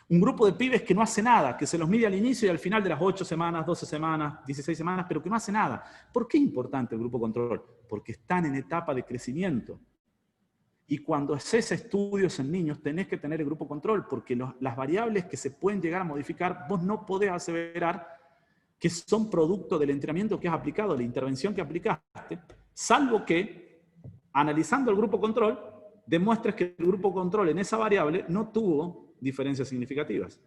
Un grupo de pibes que no hace nada, que se los mide al inicio y al final de las 8 semanas, 12 semanas, 16 semanas, pero que no hace nada. ¿Por qué es importante el grupo control? Porque están en etapa de crecimiento. Y cuando haces estudios en niños, tenés que tener el grupo control, porque las variables que se pueden llegar a modificar, vos no podés aseverar que son producto del entrenamiento que has aplicado, de la intervención que aplicaste, salvo que, analizando el grupo control, demuestres que el grupo control en esa variable no tuvo diferencias significativas.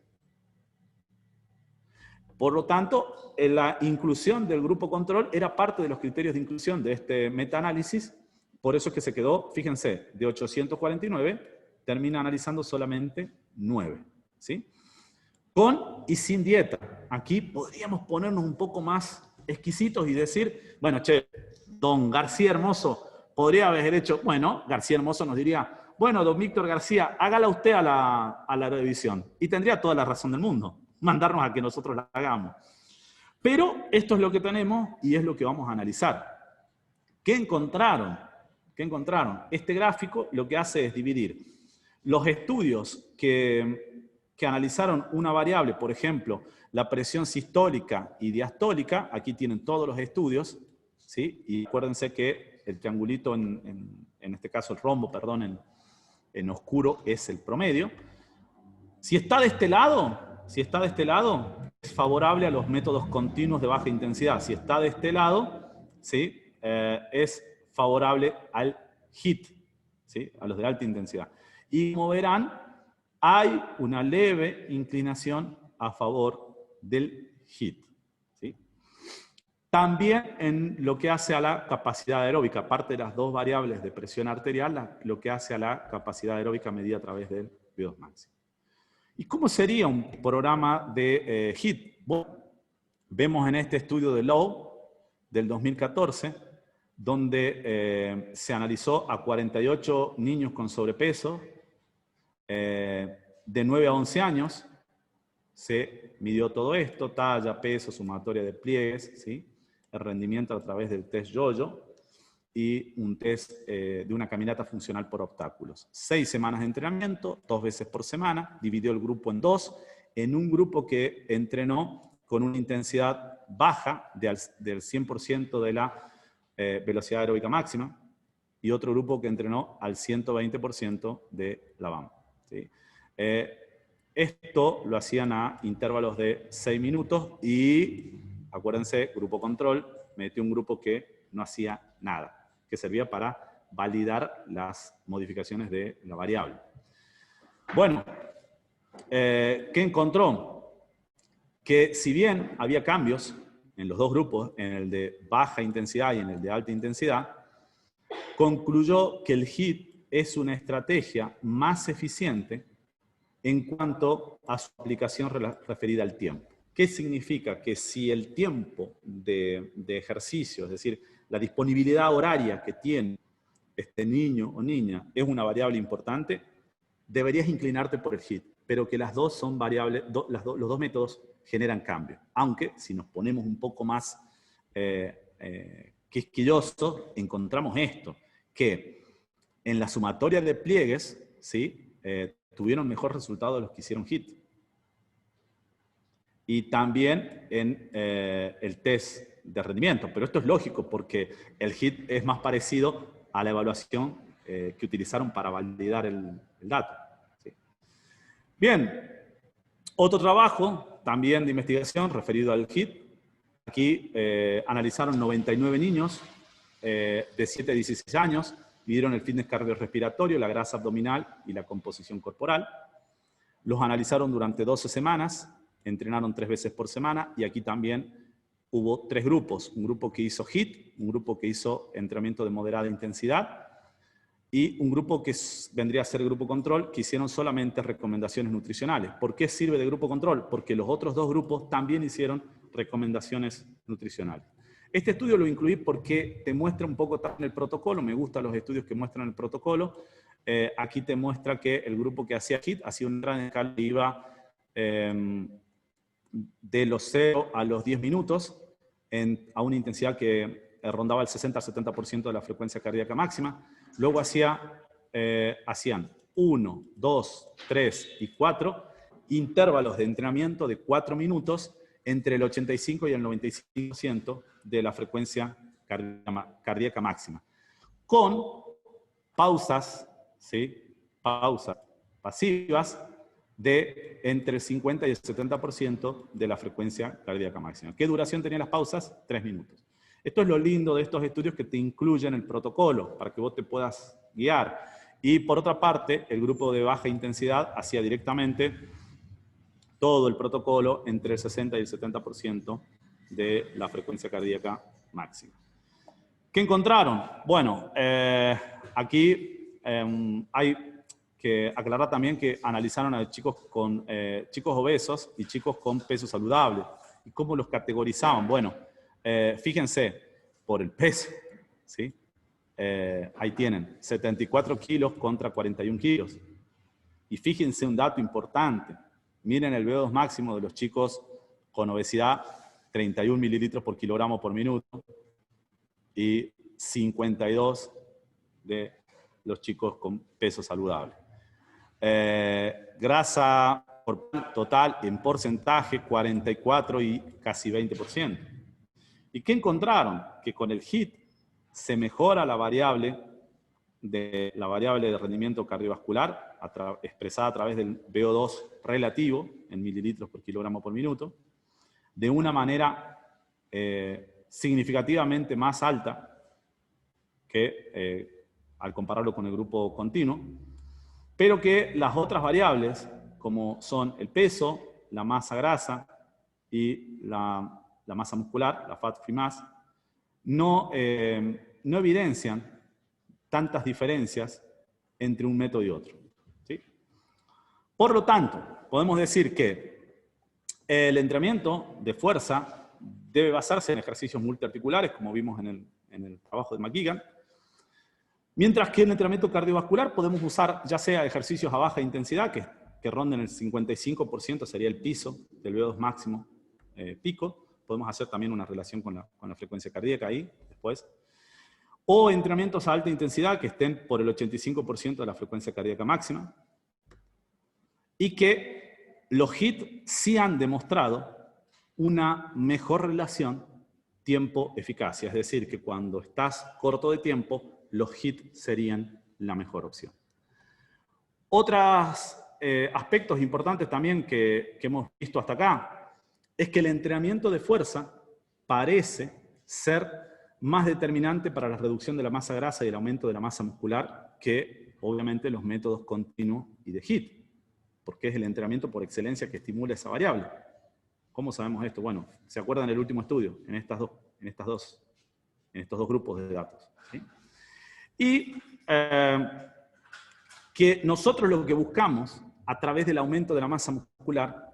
Por lo tanto, la inclusión del grupo control era parte de los criterios de inclusión de este metaanálisis, por eso es que se quedó, fíjense, de 849 termina analizando solamente 9, ¿sí? Con y sin dieta. Aquí podríamos ponernos un poco más exquisitos y decir, bueno, che, don García Hermoso podría haber hecho, bueno, García Hermoso nos diría, bueno, don Víctor García, hágala usted a la revisión. Y tendría toda la razón del mundo, mandarnos a que nosotros la hagamos. Pero esto es lo que tenemos y es lo que vamos a analizar. ¿Qué encontraron? ¿Qué encontraron? Este gráfico lo que hace es dividir los estudios que analizaron una variable, por ejemplo, la presión sistólica y diastólica, aquí tienen todos los estudios, ¿sí? Y acuérdense que el triangulito, en este caso el rombo, perdón, en oscuro es el promedio. Si está de este lado, es favorable a los métodos continuos de baja intensidad. Si está de este lado, ¿sí? Es favorable al HIIT, ¿sí? A los de alta intensidad. Y como verán, hay una leve inclinación a favor del HIIT, ¿sí? También en lo que hace a la capacidad aeróbica, aparte de las dos variables de presión arterial, lo que hace a la capacidad aeróbica medida a través del VO2 máximo. ¿Y cómo sería un programa de HIIT? Bueno, vemos en este estudio de Lowe del 2014, donde se analizó a 48 niños con sobrepeso de 9 a 11 años. Se midió todo esto, talla, peso, sumatoria de pliegues, ¿sí? El rendimiento a través del test yo-yo y un test de una caminata funcional por obstáculos. 6 semanas de entrenamiento, 2 veces por semana, dividió el grupo en 2, en un grupo que entrenó con una intensidad baja del 100% de la velocidad aeróbica máxima, y otro grupo que entrenó al 120% de la VAM, ¿sí? Esto lo hacían a intervalos de 6 minutos y, acuérdense, grupo control, metió un grupo que no hacía nada, que servía para validar las modificaciones de la variable. Bueno, ¿qué encontró? Que si bien había cambios en los dos grupos, en el de baja intensidad y en el de alta intensidad, concluyó que el HIIT es una estrategia más eficiente en cuanto a su aplicación referida al tiempo. ¿Qué significa? Que si el tiempo de ejercicio, es decir, la disponibilidad horaria que tiene este niño o niña es una variable importante, deberías inclinarte por el HIIT, pero que las dos son variables, los dos métodos generan cambio. Aunque si nos ponemos un poco más quisquillosos, encontramos esto, que en la sumatoria de pliegues, ¿sí? Tuvieron mejor resultado de los que hicieron HIIT. Y también en el test de rendimiento. Pero esto es lógico porque el HIIT es más parecido a la evaluación que utilizaron para validar el dato, ¿sí? Bien, otro trabajo también de investigación referido al HIIT. Aquí analizaron 99 niños de 7 a 16 años, midieron el fitness cardiorrespiratorio, la grasa abdominal y la composición corporal. Los analizaron durante 12 semanas, entrenaron 3 veces por semana y aquí también hubo 3 grupos. Un grupo que hizo HIIT, un grupo que hizo entrenamiento de moderada intensidad y un grupo que vendría a ser grupo control, que hicieron solamente recomendaciones nutricionales. ¿Por qué sirve de grupo control? Porque los otros 2 grupos también hicieron recomendaciones nutricionales. Este estudio lo incluí porque te muestra un poco también el protocolo. Me gustan los estudios que muestran el protocolo. Aquí te muestra que el grupo que hacía HIIT hacía un gran escala que iba de los 0 a los 10 minutos a una intensidad que rondaba el 60 al 70% de la frecuencia cardíaca máxima. Luego hacían 1, 2, 3 y 4 intervalos de entrenamiento de 4 minutos entre el 85 y el 95% de la frecuencia cardíaca máxima, con pausas, ¿sí? Pausas pasivas de entre el 50 y el 70% de la frecuencia cardíaca máxima. ¿Qué duración tenían las pausas? 3 minutos. Esto es lo lindo de estos estudios, que te incluyen el protocolo para que vos te puedas guiar. Y por otra parte, el grupo de baja intensidad hacía directamente todo el protocolo entre el 60 y el 70% de la frecuencia cardíaca máxima. ¿Qué encontraron? Bueno, aquí hay que aclarar también que analizaron a chicos obesos y chicos con peso saludable. ¿Y cómo los categorizaban? Bueno, fíjense, por el peso, ¿sí? Ahí tienen, 74 kilos contra 41 kilos. Y fíjense un dato importante. Miren el VO2 máximo de los chicos con obesidad, 31 mililitros por kilogramo por minuto. Y 52 de los chicos con peso saludable. Grasa total en porcentaje, 44 y casi 20%. ¿Y qué encontraron? Que con el HIIT se mejora la variable de rendimiento cardiovascular expresada a través del VO2 relativo en mililitros por kilogramo por minuto, de una manera significativamente más alta que al compararlo con el grupo continuo, pero que las otras variables, como son el peso, la masa grasa y la masa muscular, la fat free mass, no evidencian tantas diferencias entre un método y otro, ¿sí? Por lo tanto, podemos decir que el entrenamiento de fuerza debe basarse en ejercicios multiarticulares, como vimos en el trabajo de McGuigan, mientras que en el entrenamiento cardiovascular podemos usar ya sea ejercicios a baja intensidad, que ronden el 55%, sería el piso del VO2 máximo pico. Podemos hacer también una relación con la frecuencia cardíaca ahí, después. O entrenamientos a alta intensidad que estén por el 85% de la frecuencia cardíaca máxima. Y que los HIIT sí han demostrado una mejor relación tiempo-eficacia. Es decir, que cuando estás corto de tiempo, los HIIT serían la mejor opción. Otros aspectos importantes también que hemos visto hasta acá es que el entrenamiento de fuerza parece ser más determinante para la reducción de la masa grasa y el aumento de la masa muscular que, obviamente, los métodos continuo y de HIIT, porque es el entrenamiento por excelencia que estimula esa variable. ¿Cómo sabemos esto? Bueno, ¿se acuerdan del último estudio? En estos dos grupos de datos, ¿sí? Y que nosotros lo que buscamos a través del aumento de la masa muscular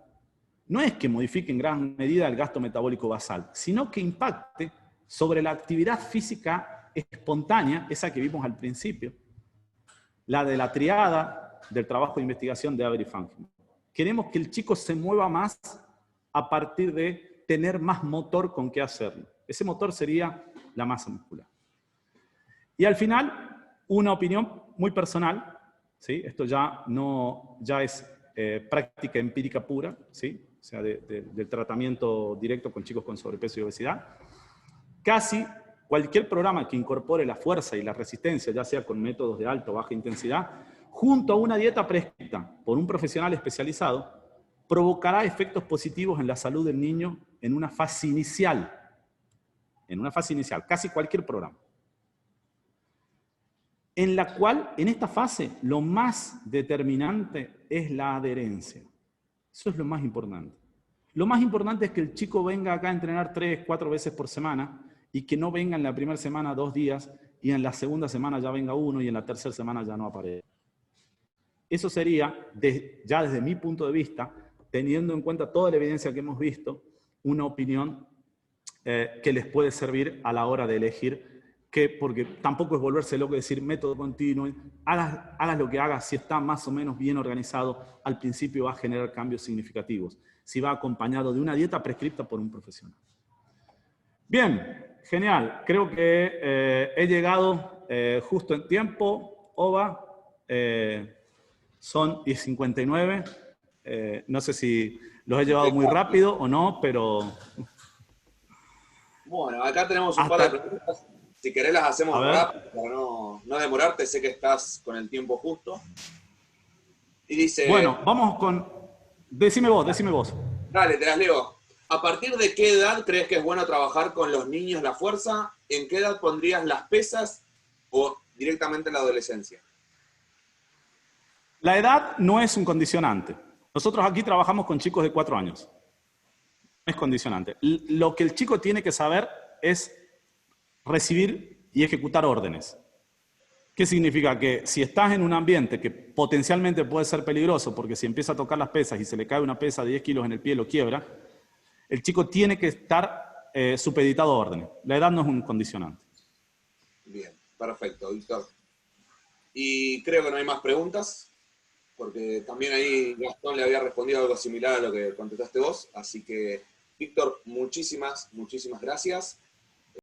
no es que modifique en gran medida el gasto metabólico basal, sino que impacte sobre la actividad física espontánea, esa que vimos al principio, la de la triada del trabajo de investigación de Avery-Fangman. Queremos que el chico se mueva más a partir de tener más motor con qué hacerlo. Ese motor sería la masa muscular. Y al final, una opinión muy personal, ¿sí? Esto ya es práctica empírica pura, ¿sí? O sea, del tratamiento directo con chicos con sobrepeso y obesidad. Casi cualquier programa que incorpore la fuerza y la resistencia, ya sea con métodos de alta o baja intensidad, junto a una dieta prescrita por un profesional especializado, provocará efectos positivos en la salud del niño en una fase inicial. En una fase inicial, casi cualquier programa. En la cual, en esta fase, lo más determinante es la adherencia. Eso es lo más importante. Lo más importante es que el chico venga acá a entrenar 3, 4 veces por semana y que no venga en la primera semana 2 días y en la segunda semana ya venga 1 y en la tercera semana ya no aparezca. Eso sería, ya desde mi punto de vista, teniendo en cuenta toda la evidencia que hemos visto, una opinión que les puede servir a la hora de elegir, porque tampoco es volverse loco y decir método continuo, hagas lo que hagas, si está más o menos bien organizado, al principio va a generar cambios significativos, si va acompañado de una dieta prescrita por un profesional. Bien, genial, creo que he llegado justo en tiempo, Ova, son 10:59, no sé si los he llevado muy rápido o no, pero... Bueno, acá tenemos un par de preguntas. Si querés las hacemos rápido para no demorarte, sé que estás con el tiempo justo. Y dice... Bueno, vamos con... Decime vos. Dale, te las leo. ¿A partir de qué edad crees que es bueno trabajar con los niños la fuerza? ¿En qué edad pondrías las pesas o directamente en la adolescencia? La edad no es un condicionante. Nosotros aquí trabajamos con chicos de 4 años. No es condicionante. Lo que el chico tiene que saber es recibir y ejecutar órdenes. ¿Qué significa? Que si estás en un ambiente que potencialmente puede ser peligroso, porque si empieza a tocar las pesas y se le cae una pesa de 10 kilos en el pie, lo quiebra, el chico tiene que estar supeditado a órdenes. La edad no es un condicionante. Bien, perfecto, Víctor. Y creo que no hay más preguntas, porque también ahí Gastón le había respondido algo similar a lo que contestaste vos. Así que, Víctor, muchísimas gracias.